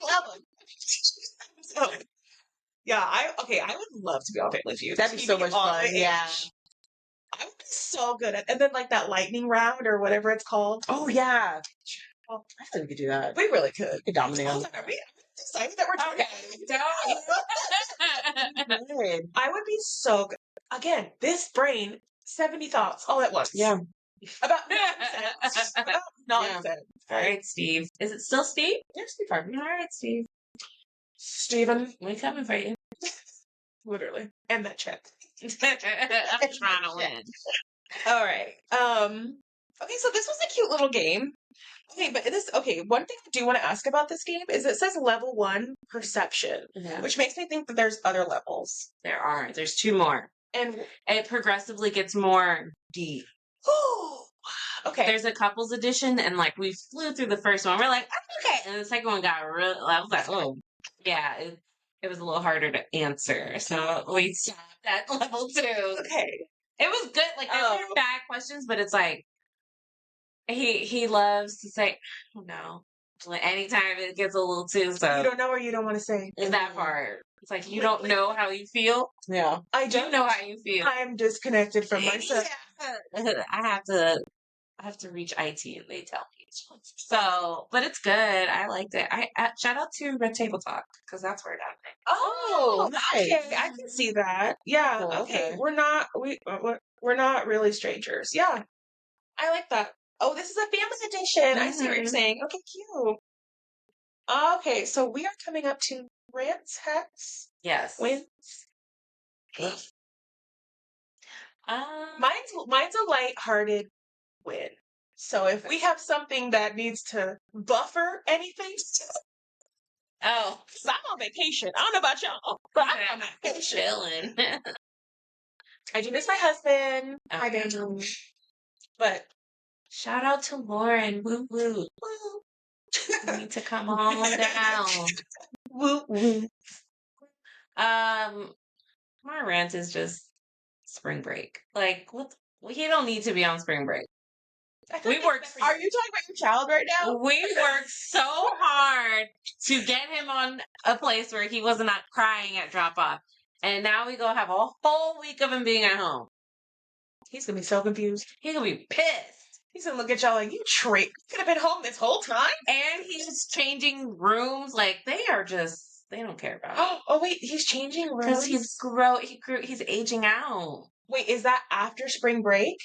love them. So, yeah, I would love to be on Family Feud. That'd be so Keeping much it on fun. the Yeah. edge. I would be so good at, and then like that lightning round or whatever it's called. Oh yeah. Well, I think we could do that. we really could. We could dominate I on was like, are we deciding that we're doing Don't. Good. I would be so good. Again, this brain, 70 thoughts all at once. Yeah. About nonsense. About nonsense. All right, Steve. Is it still Steve? Yes, be fine. All right, Steve. Stephen, We coming for you. literally. And that check. I'm trying to win. All right. Okay, so this was a cute little game. Okay, but one thing I do want to ask about this game is it says level 1 perception, Yeah. which makes me think that there's other levels. There are. There's 2 more. And It progressively gets more deep. okay. There's a couples edition, and like we flew through the first one. We're like, okay. And the second one got real. I was like, oh, yeah. It was a little harder to answer. So we stopped at level 2. Okay. It was good. Like, there weren't bad questions, but it's like, he loves to say, I don't know. Like, anytime it gets a little too, so. You don't know or you don't want to say. That part. It's like, you don't know how you feel. Yeah. I You don't know how you feel. I'm disconnected from myself. Yeah. I have to reach IT and they tell me. So, but it's good. I liked it. I shout out to Red Table Talk because that's where it happened. Oh, nice. okay. I can see that. Yeah. Cool, Okay. okay. We're not really strangers. Yeah. I like that. Oh, this is a family edition. I see what you're Mhm. saying. Okay, cute. Okay, so we are coming up to rants, hacks, Yes. wins. Um, Mine's a lighthearted win. So if we have something that needs to buffer anything, oh, 'cause I'm on vacation. I don't know about y'all, but I'm on vacation. chilling. I do miss my husband. Oh, Hi, yeah. Benjamin. But Shout out to Lauren. Woo woo. You need to come on down. woo woo. My rant is just spring break. Like, what? He don't need to be on spring break. We worked. Are you talking about your child right now? We worked so hard to get him on a place where he was not crying at drop off, and now we go have a whole week of him being at home. He's gonna be so confused. He's gonna be pissed. He's gonna look at y'all like you could have been home this whole time. And he's changing rooms. Like they don't care about it. Oh wait, he's changing Because rooms. he's aging out. Wait, is that after spring break?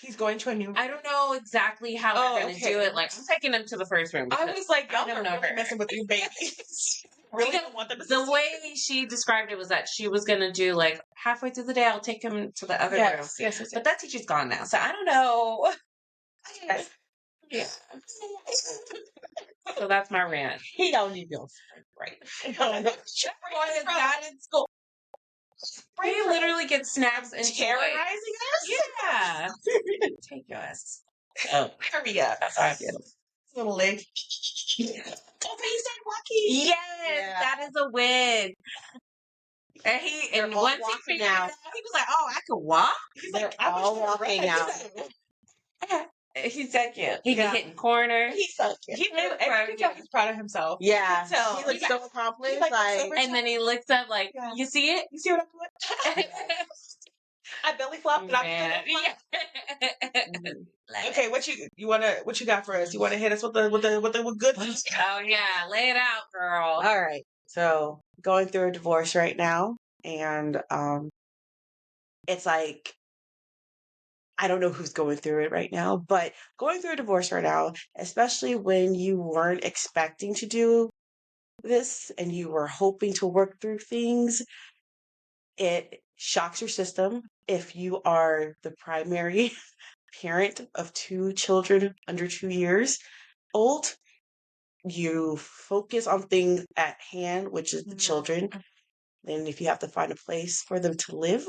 He's going to a new. I don't know exactly how we're gonna do it. Like I'm taking him to the first room. I was like, I y'all don't are know really her. messing with these babies. Really Because don't want them to the way she described it was that she was gonna do like halfway through the day, I'll take him to the other room. Yes. But that teacher's gone now, so I don't know. Yes. Yeah. So that's my rant. He don't need no Right. Boy is not in school. He literally gets snacks and terrorizing toys. us. Yeah. Take your ass. Oh, Hurry up. that's how I feel. Little leg. Oh, but he started walking. Yes, Yeah. that is a win. And They're all once he walking figured it now. out, he was like, "Oh, I could walk." He's They're like, I all wish I walking ran. now. He's so cute. He Yeah. can hit in corners. He's so cute. He Really and proud you of can tell you. he's proud of himself. Yeah. You can tell. He looks He's so accomplished. like, Like, super And then he looks up like, Yeah. "You see it?" You see what I'm doing? I belly flopped. And Man. I Yeah. Love Okay, what you got for us? You wanna hit us with the good it. Oh yeah, lay it out, girl. all right. So going through a divorce right now, and it's like I don't know who's going through it right now, but going through a divorce right now, especially when you weren't expecting to do this and you were hoping to work through things, it shocks your system. If you are the primary parent of 2 children under 2 years old, you focus on things at hand, which is the children. Then if you have to find a place for them to live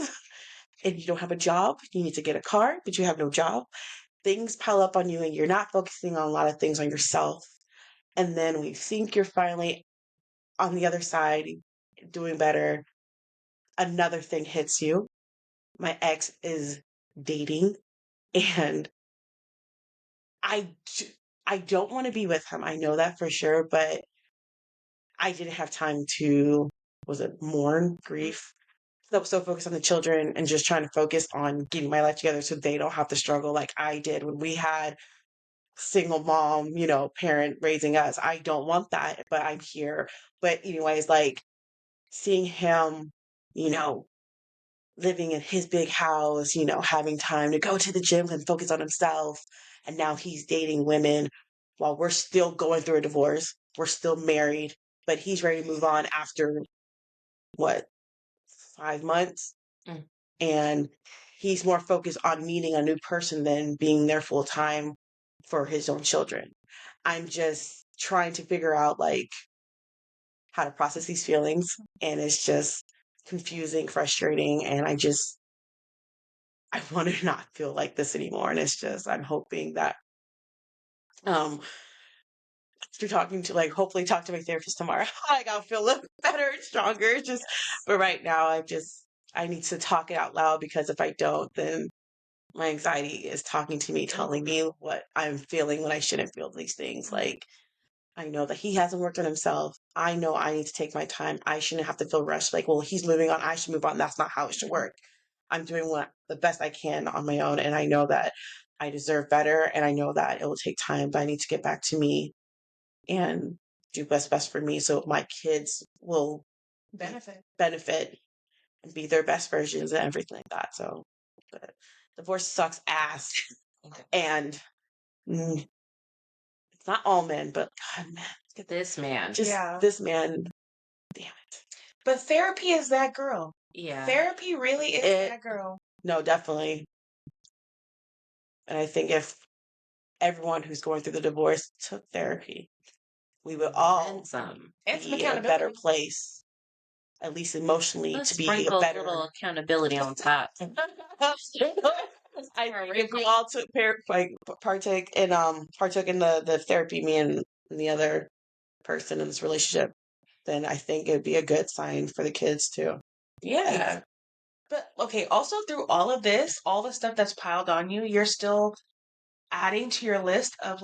and you don't have a job, you need to get a car, but you have no job. Things pile up on you and you're not focusing on a lot of things on yourself. And then when you think you're finally on the other side doing better, another thing hits you. my ex is dating, and I don't want to be with him. I know that for sure, but I didn't have time to, was it mourn, grief? I was so focused on the children and just trying to focus on getting my life together so they don't have to struggle like I did when we had single mom, parent raising us. I don't want that, but I'm here. But anyways, like seeing him, you know, living in his big house, having time to go to the gym and focus on himself. And now he's dating women while we're still going through a divorce. We're still married, but he's ready to move on after what, 5 months? Mm. And he's more focused on meeting a new person than being there full time for his own children. I'm just trying to figure out like how to process these feelings, and it's just confusing, frustrating, and I want to not feel like this anymore. And it's just I'm hoping that after talking to hopefully talk to my therapist tomorrow, like I'll feel a little better and stronger. But right now I need to talk it out loud, because if I don't, then my anxiety is talking to me, telling me what I'm feeling when I shouldn't feel these things. Like, I know that he hasn't worked on himself. I know I need to take my time. I shouldn't have to feel rushed. Like, well, he's moving on, I should move on. That's not how it should work. I'm doing the best I can on my own. And I know that I deserve better. And I know that it will take time, but I need to get back to me and do what's best for me, so my kids will benefit and be their best versions and everything like that. So, but divorce sucks ass. And it's not all men, but God, man, Look at this man. This man, damn it. But therapy is that girl. Yeah. Therapy really is that girl. No, definitely. And I think if everyone who's going through the divorce took therapy, we would all be in a better place, at least emotionally, Let's to be sprinkle a better little accountability on top. I think if we all partook in the therapy, me and the other person in this relationship, then I think it'd be a good sign for the kids too. Yeah. But okay, also through all of this, all the stuff that's piled on you, you're still adding to your list of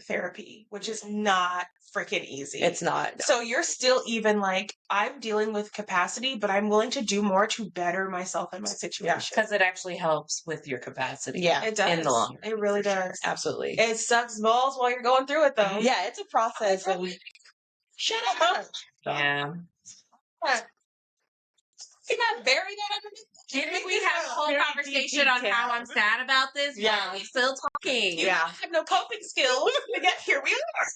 therapy, which is not freaking easy. It's not. No. So you're still even I'm dealing with capacity, but I'm willing to do more to better myself and my situation. Because it actually helps with your capacity. Yeah, it does. In the long run. It really does. Absolutely. It sucks balls while you're going through it, though. Yeah, it's a process. Shut up. Yeah. You got buried Didn't we have a whole conversation on how I'm sad about this? Yeah. We're still talking. You have no coping skills. But yet here we are.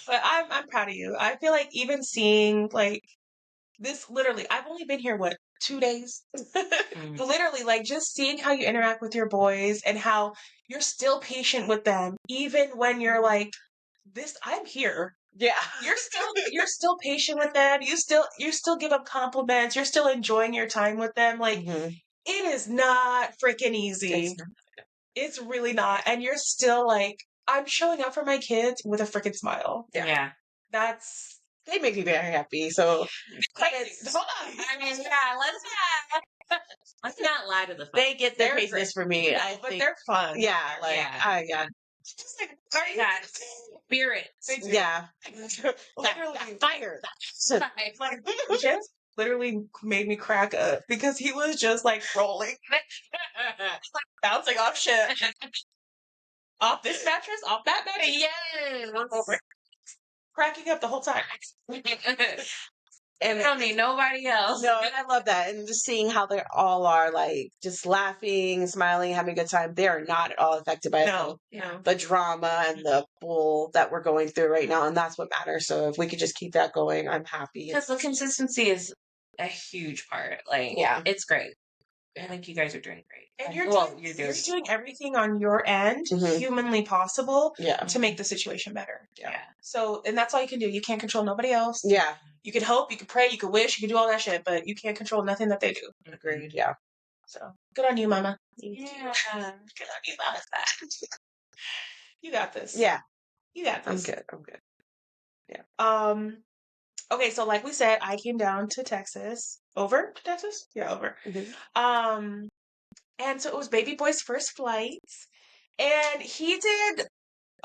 But I'm proud of you. I feel like even seeing this, literally, I've only been here 2 days. Literally, just seeing how you interact with your boys and how you're still patient with them, even when you're this. I'm here. Yeah. You're still patient with them. You still give them compliments. You're still enjoying your time with them. It is not freaking easy. It's really not. And you're still I'm showing up for my kids with a freaking smile. Yeah. They make me very happy. So Hold on. I mean, yeah, let's not lie to the folks. They get their patience for me. Yeah, I but think they're fun. Yeah, Yeah. Just Spirit. Yeah. Literally. Fire. Jess literally made me crack up because he was just rolling, bouncing off shit. Off this mattress, off that mattress. Yes. Cracking up the whole time. And I don't need nobody else. No, and I love that. And just seeing how they all are just laughing, smiling, having a good time. They are not at all affected by the drama and the bull that we're going through right now. And that's what matters. So if we could just keep that going, I'm happy. Because the consistency is a huge part. It's great. I think you guys are doing great. And you're doing everything on your end, humanly possible, to make the situation better. Yeah. So, and that's all you can do. You can't control nobody else. Yeah. You can hope, you can pray, you can wish, you can do all that shit, but you can't control nothing that they do. Agreed. Yeah. So, good on you, Mama. Yeah. Good on you, Mama. You got this. Yeah. You got this. I'm good. Yeah. Okay, so like we said, I came down to Texas. Over to Texas? Yeah, over. And so it was baby boy's first flight. And he did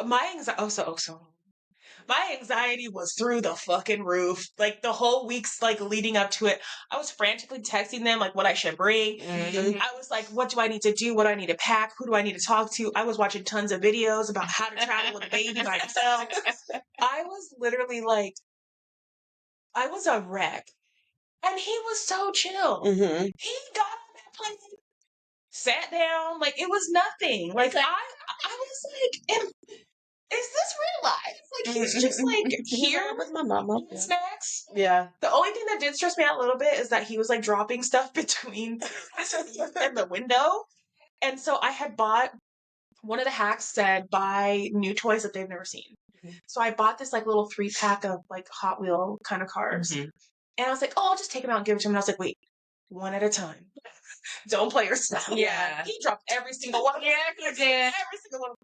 my anxiety. My anxiety was through the fucking roof. Like the whole week's like leading up to it, I was frantically texting them like what I should bring. I was like, what do I need to do? What do I need to pack? Who do I need to talk to? I was watching tons of videos about how to travel with a baby by yourself. I was literally like, I was a wreck. And he was so chill. He got on that plane, sat down, like it was nothing. Like I was like, is this real life? Like he's just like here with my mama. Snacks. Yeah. The only thing that did stress me out a little bit is that he was like dropping stuff between and the window. And so I had bought one of the hacks said buy new toys that they've never seen. So I bought this like little 3-pack of like Hot Wheel kind of cars. And I was like, oh, I'll just take them out and give it to him. And I was like, wait, one at a time. Don't play yourself. Yeah. He dropped every single one. Yeah, he did. Every single one.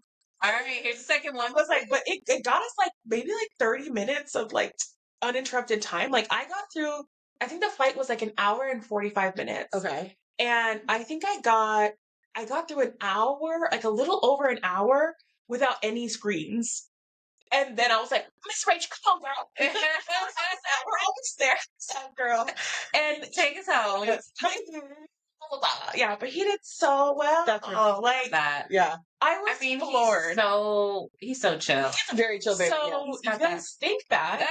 All right, here's the second one. I was like, but it got us like maybe like 30 minutes of like uninterrupted time. Like I got through, I think the flight was like an hour and 45 minutes. Okay. And I think I got through an hour, like a little over an hour without any screens. And then I was like, Miss Rachel, come on, girl. We're almost there. So, girl. And take us home. Yeah, but he did so well. That's like that. Yeah. I was floored. He's so chill. He's a very chill baby. So you guys think that.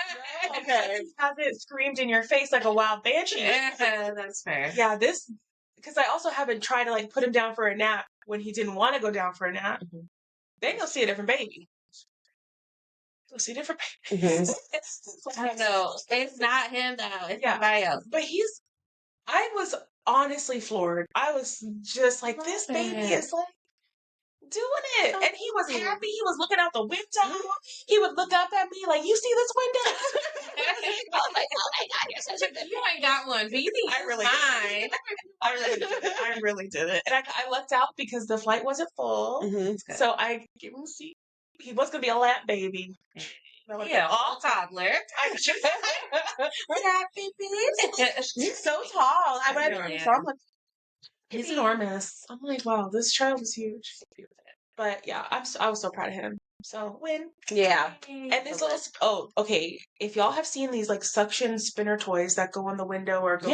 Okay. He hasn't screamed in your face like a wild banshee. That's fair. Yeah, because I also haven't tried to like put him down for a nap when he didn't want to go down for a nap. Then you'll see a different baby. You'll see a different baby. I don't know. It's not him though. It's somebody else. But I was honestly floored. I was just like, this baby is like doing it. And he was happy. He was looking out the window. He would look up at me like, you see this window? I was like, oh my God, you're such a good. You ain't got one, but you think I really did. I really did it. And I lucked out because the flight wasn't full. So I gave him a seat. He was going to be a lap baby. Yeah, all toddler. He's so tall. I'm like, he's enormous. I'm like, wow, this child is huge. But yeah, I was so proud of him. So win. Yeah. And this little okay. If y'all have seen these like suction spinner toys that go on the window or go,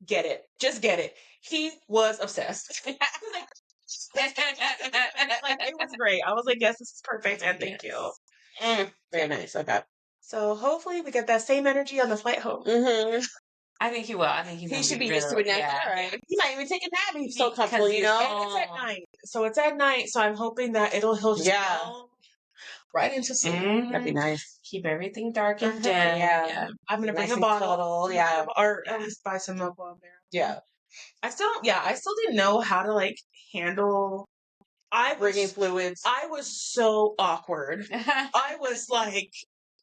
get it. Just get it. He was obsessed. Like it was great. I was like, yes, this is perfect, and thank you. Very nice. Okay. So hopefully we get that same energy on the flight home. I think he will. I think he should be used to it now. Yeah. Right. He might even take a nap. He's so comfortable, you know. And it's at night. So it's at night. So I'm hoping that he'll just go right into sleep. That'd be nice. Keep everything dark and dim. Yeah. I'm gonna bring a bottle. Or at least buy some milk while I'm there. Yeah. I still didn't know how to like handle bringing fluids. I was so awkward. I was like,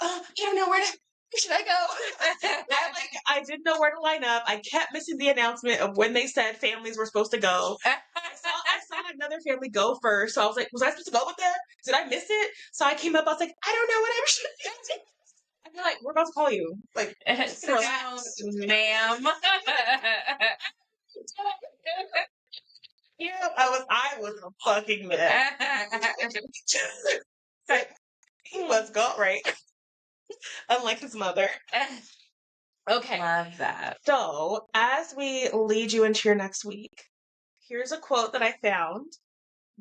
I don't know where should I go? I didn't know where to line up. I kept missing the announcement of when they said families were supposed to go. I saw another family go first, so I was like, was I supposed to go with them? Did I miss it? So I came up, I was like, I don't know, whatever should I do? I feel like we're about to call you. Like, sit down, ma'am. Yeah, I was a fucking mess. He was got right. Unlike his mother. Okay. Love that. So, as we lead you into your next week, here's a quote that I found.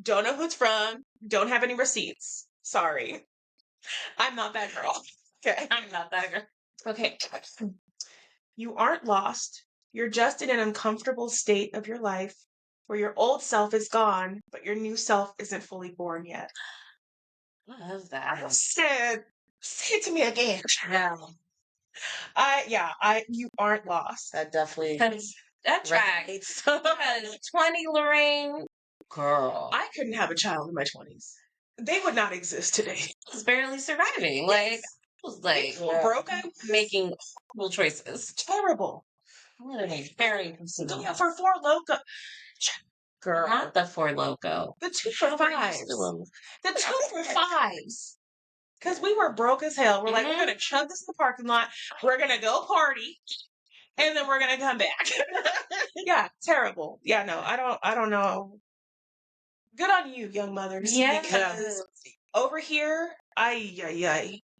Don't know who it's from. Don't have any receipts. Sorry. I'm not that girl. Okay. I'm not that girl. Okay. You aren't lost. You're just in an uncomfortable state of your life where your old self is gone, but your new self isn't fully born yet. Love that. Say it to me again. Yeah. You aren't lost. That definitely. That tracks. Because 20, Lorraine, girl. I couldn't have a child in my 20s. They would not exist today. I was barely surviving. Like, I was like, broken, making horrible choices. Terrible. Literally, very considerable. Yeah, for Four Loko. Girl. Not the Four Loko. The 2 for $5s. The 2 for $5s. Because we were broke as hell. We're like, we're going to chug this in the parking lot. We're going to go party. and then we're gonna come back. Yeah, terrible. Yeah, no, I don't know. Good on you, young mothers. Yeah. Because over here,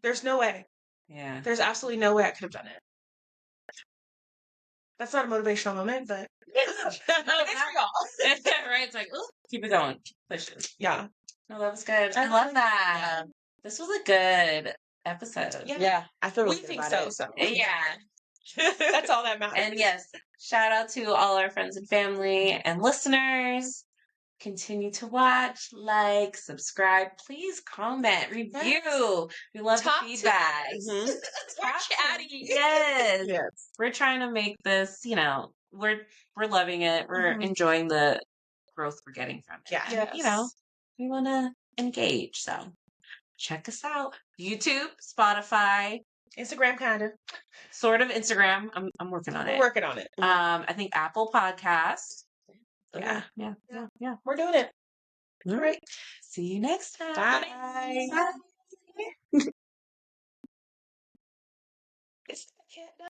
there's no way. Yeah. There's absolutely no way I could have done it. That's not a motivational moment, but it's for y'all. Right? It's like, oh, keep it going. Keep pushing. Yeah. No, that was good. I love that. Yeah. This was a good episode. Yeah, I feel We really good think about so, it. so. Yeah. That's all that matters. And yes, shout out to all our friends and family and listeners. Continue to watch, like, subscribe. Please comment, review. We love Talk the to feedback. us. Mhm. We're chatty. Yes. Yes. We're trying to make this, we're loving it. We're Mhm. enjoying the growth we're getting from it. Yeah. And, we want to engage. So check us out. YouTube, Spotify, Instagram, kind of. sort of Instagram. I'm working on We're it. working on it. I think Apple Podcast. Okay. Yeah. We're doing it. All right. See you next time. Bye. Bye. It's the cat.